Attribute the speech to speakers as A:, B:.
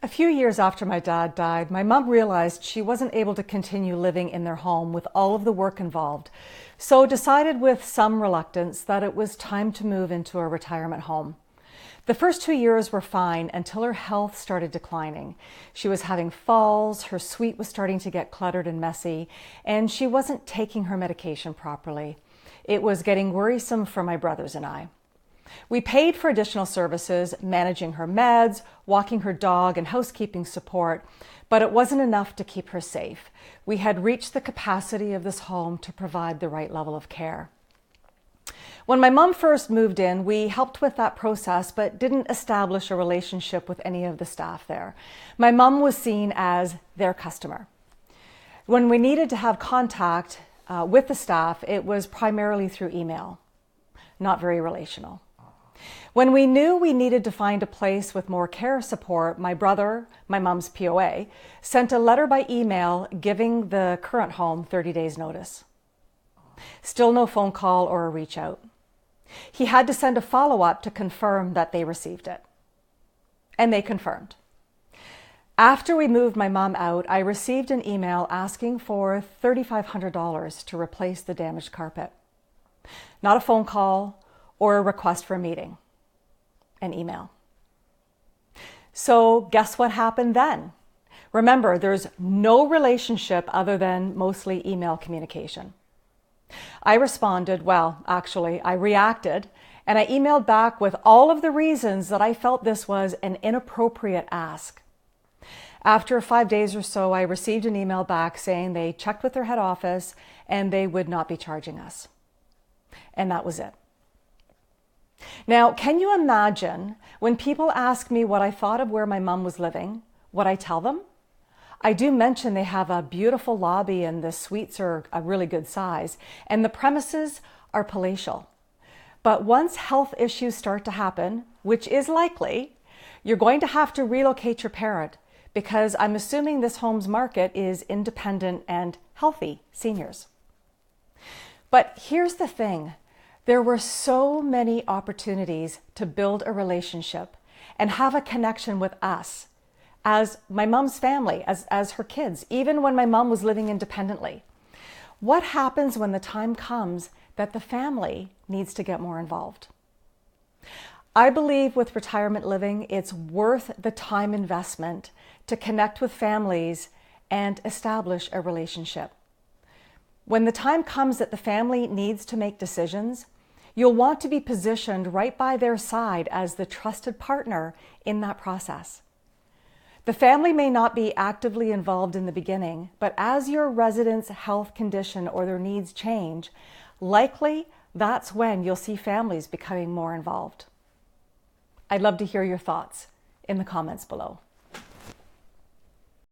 A: A few years after my dad died, my mom realized she wasn't able to continue living in their home with all of the work involved, so decided with some reluctance that it was time to move into a retirement home. The first 2 years were fine until her health started declining. She was having falls, her suite was starting to get cluttered and messy, and she wasn't taking her medication properly. It was getting worrisome for my brothers and I. We paid for additional services, managing her meds, walking her dog, and housekeeping support, but it wasn't enough to keep her safe. We had reached the capacity of this home to provide the right level of care. When my mom first moved in, we helped with that process, but didn't establish a relationship with any of the staff there. My mom was seen as their customer. When we needed to have contact with the staff, it was primarily through email, not very relational. When we knew we needed to find a place with more care support, my brother, my mom's POA, sent a letter by email giving the current home 30 days notice. Still no phone call or a reach out. He had to send a follow-up to confirm that they received it. And they confirmed. After we moved my mom out, I received an email asking for $3,500 to replace the damaged carpet. Not a phone call or a request for a meeting. An email. So guess what happened then? Remember, there's no relationship other than mostly email communication. I responded, I reacted, and I emailed back with all of the reasons that I felt this was an inappropriate ask. After 5 days or so, I received an email back saying they checked with their head office and they would not be charging us. And that was it. Now, can you imagine when people ask me what I thought of where my mom was living, what I tell them? I do mention they have a beautiful lobby and the suites are a really good size and the premises are palatial. But once health issues start to happen, which is likely, you're going to have to relocate your parent because I'm assuming this home's market is independent and healthy seniors. But here's the thing. There were so many opportunities to build a relationship and have a connection with us as my mom's family, as her kids, even when my mom was living independently. What happens when the time comes that the family needs to get more involved? I believe with retirement living, it's worth the time investment to connect with families and establish a relationship. When the time comes that the family needs to make decisions, you'll want to be positioned right by their side as the trusted partner in that process. The family may not be actively involved in the beginning, but as your residents' health condition or their needs change, likely that's when you'll see families becoming more involved. I'd love to hear your thoughts in the comments below.